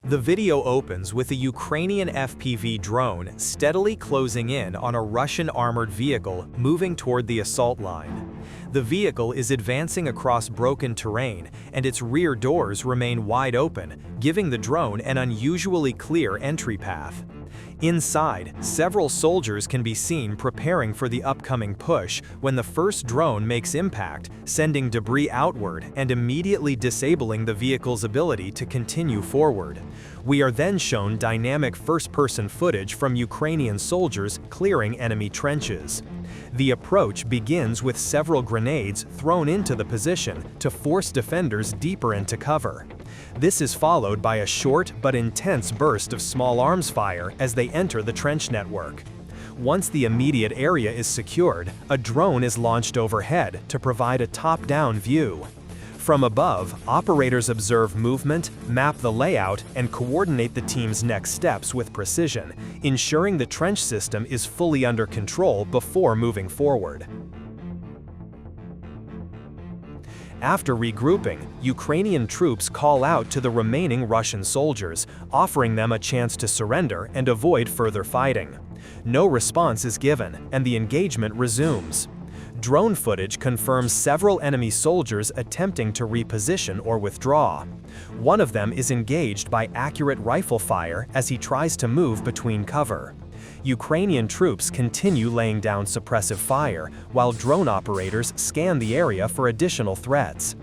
The video opens with a Ukrainian FPV drone steadily closing in on a Russian armored vehicle moving toward the assault line. The vehicle is advancing across broken terrain, and its rear doors remain wide open, giving the drone an unusually clear entry path. Inside, several soldiers can be seen preparing for the upcoming push when the first drone makes impact, sending debris outward and immediately disabling the vehicle's ability to continue forward. We are then shown dynamic first-person footage from Ukrainian soldiers clearing enemy trenches. The approach begins with several grenades thrown into the position to force defenders deeper into cover. This is followed by a short but intense burst of small arms fire as they enter the trench network. Once the immediate area is secured, a drone is launched overhead to provide a top-down view. From above, operators observe movement, map the layout, and coordinate the team's next steps with precision, ensuring the trench system is fully under control before moving forward. After regrouping, Ukrainian troops call out to the remaining Russian soldiers, offering them a chance to surrender and avoid further fighting. No response is given, and the engagement resumes. Drone footage confirms several enemy soldiers attempting to reposition or withdraw. One of them is engaged by accurate rifle fire as he tries to move between cover. Ukrainian troops continue laying down suppressive fire, while drone operators scan the area for additional threats.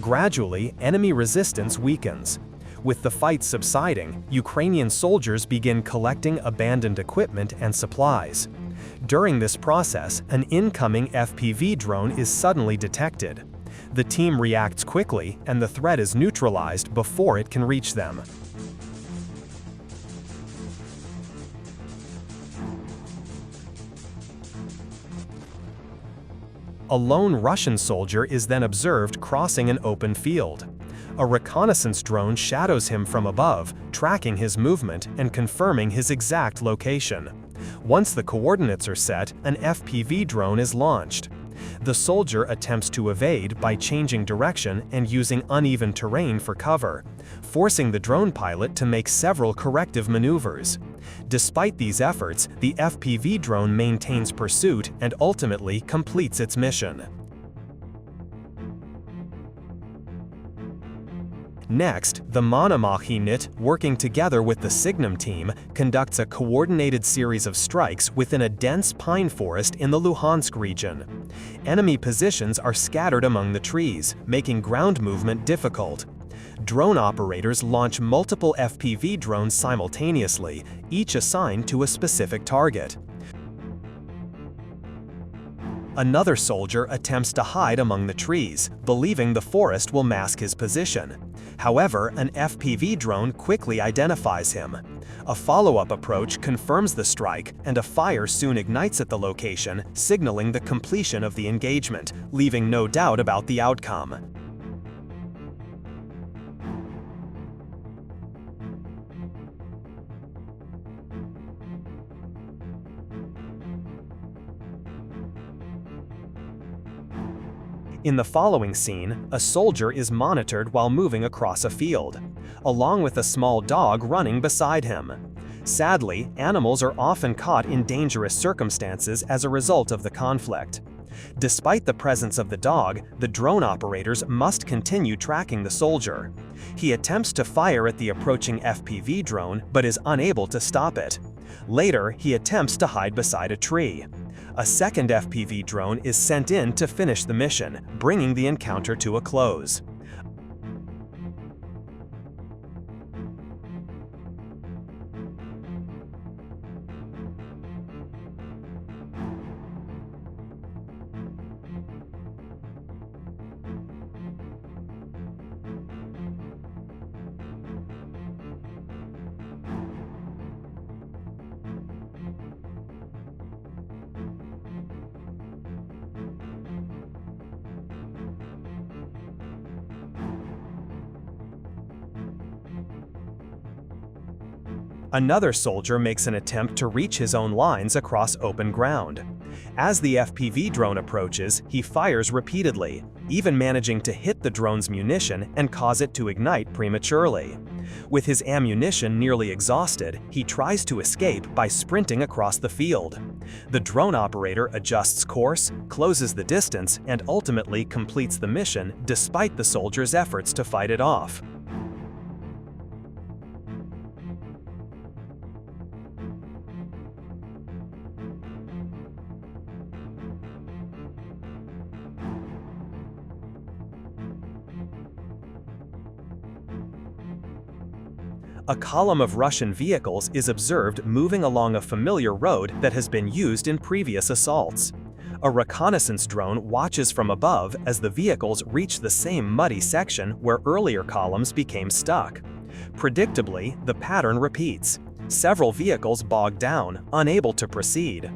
Gradually, enemy resistance weakens. With the fight subsiding, Ukrainian soldiers begin collecting abandoned equipment and supplies. During this process, an incoming FPV drone is suddenly detected. The team reacts quickly, and the threat is neutralized before it can reach them. A lone Russian soldier is then observed crossing an open field. A reconnaissance drone shadows him from above, tracking his movement and confirming his exact location. Once the coordinates are set, an FPV drone is launched. The soldier attempts to evade by changing direction and using uneven terrain for cover, forcing the drone pilot to make several corrective maneuvers. Despite these efforts, the FPV drone maintains pursuit and ultimately completes its mission. Next, the Monomakh and Signum, working together with the Signum team, conducts a coordinated series of strikes within a dense pine forest in the Luhansk region. Enemy positions are scattered among the trees, making ground movement difficult. Drone operators launch multiple FPV drones simultaneously, each assigned to a specific target. Another soldier attempts to hide among the trees, believing the forest will mask his position. However, an FPV drone quickly identifies him. A follow-up approach confirms the strike, and a fire soon ignites at the location, signaling the completion of the engagement, leaving no doubt about the outcome. In the following scene, a soldier is monitored while moving across a field, along with a small dog running beside him. Sadly, animals are often caught in dangerous circumstances as a result of the conflict. Despite the presence of the dog, the drone operators must continue tracking the soldier. He attempts to fire at the approaching FPV drone but is unable to stop it. Later, he attempts to hide beside a tree. A second FPV drone is sent in to finish the mission, bringing the encounter to a close. Another soldier makes an attempt to reach his own lines across open ground. As the FPV drone approaches, he fires repeatedly, even managing to hit the drone's munition and cause it to ignite prematurely. With his ammunition nearly exhausted, he tries to escape by sprinting across the field. The drone operator adjusts course, closes the distance, and ultimately completes the mission despite the soldier's efforts to fight it off. A column of Russian vehicles is observed moving along a familiar road that has been used in previous assaults. A reconnaissance drone watches from above as the vehicles reach the same muddy section where earlier columns became stuck. Predictably, the pattern repeats. Several vehicles bog down, unable to proceed.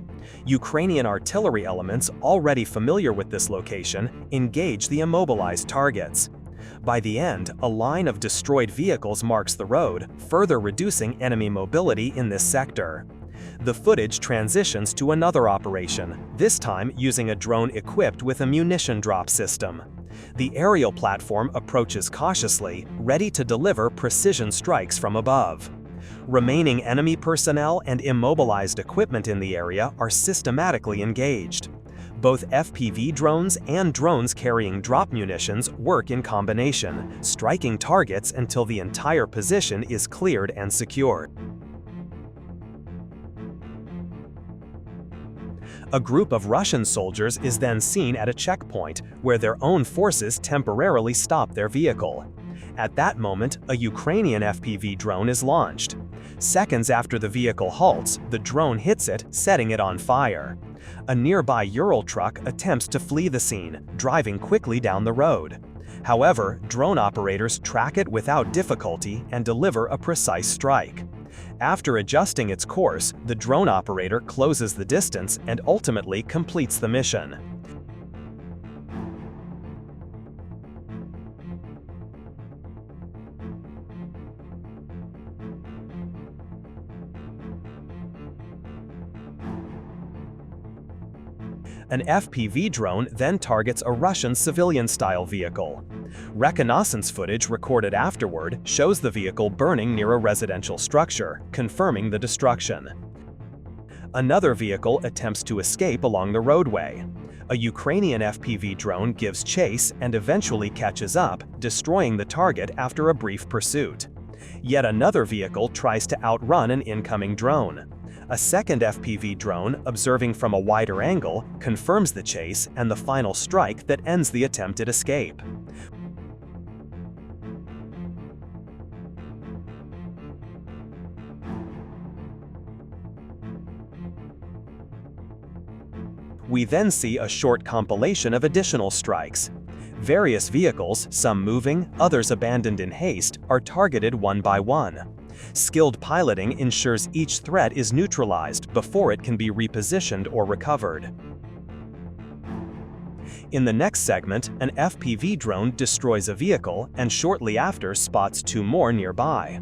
Ukrainian artillery elements, already familiar with this location, engage the immobilized targets. By the end, a line of destroyed vehicles marks the road, further reducing enemy mobility in this sector. The footage transitions to another operation, this time using a drone equipped with a munition drop system. The aerial platform approaches cautiously, ready to deliver precision strikes from above. Remaining enemy personnel and immobilized equipment in the area are systematically engaged. Both FPV drones and drones carrying drop munitions work in combination, striking targets until the entire position is cleared and secured. A group of Russian soldiers is then seen at a checkpoint, where their own forces temporarily stop their vehicle. At that moment, a Ukrainian FPV drone is launched. Seconds after the vehicle halts, the drone hits it, setting it on fire. A nearby Ural truck attempts to flee the scene, driving quickly down the road. However, drone operators track it without difficulty and deliver a precise strike. After adjusting its course, the drone operator closes the distance and ultimately completes the mission. An FPV drone then targets a Russian civilian-style vehicle. Reconnaissance footage recorded afterward shows the vehicle burning near a residential structure, confirming the destruction. Another vehicle attempts to escape along the roadway. A Ukrainian FPV drone gives chase and eventually catches up, destroying the target after a brief pursuit. Yet another vehicle tries to outrun an incoming drone. A second FPV drone, observing from a wider angle, confirms the chase and the final strike that ends the attempted escape. We then see a short compilation of additional strikes. Various vehicles, some moving, others abandoned in haste, are targeted one by one. Skilled piloting ensures each threat is neutralized before it can be repositioned or recovered. In the next segment, an FPV drone destroys a vehicle and shortly after spots two more nearby.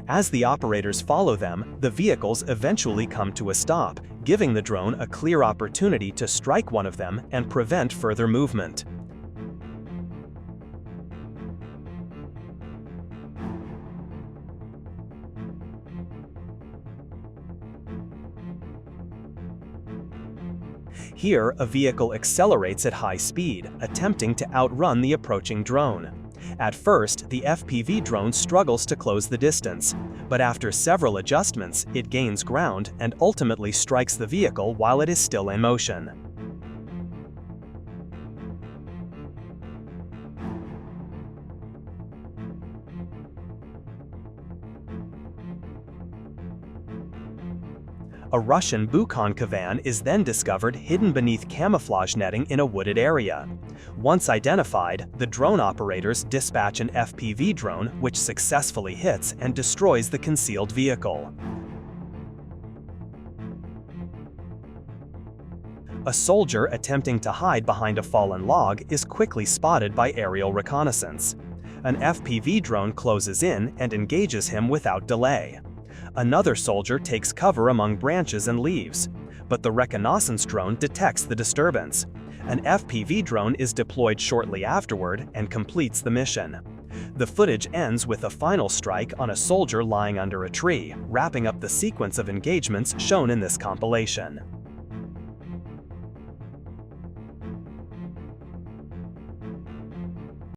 As the operators follow them, the vehicles eventually come to a stop, giving the drone a clear opportunity to strike one of them and prevent further movement. Here, a vehicle accelerates at high speed, attempting to outrun the approaching drone. At first, the FPV drone struggles to close the distance, but after several adjustments, it gains ground and ultimately strikes the vehicle while it is still in motion. A Russian Recon is then discovered hidden beneath camouflage netting in a wooded area. Once identified, the drone operators dispatch an FPV drone which successfully hits and destroys the concealed vehicle. A soldier attempting to hide behind a fallen log is quickly spotted by aerial reconnaissance. An FPV drone closes in and engages him without delay. Another soldier takes cover among branches and leaves, but the reconnaissance drone detects the disturbance. An FPV drone is deployed shortly afterward and completes the mission. The footage ends with a final strike on a soldier lying under a tree, wrapping up the sequence of engagements shown in this compilation.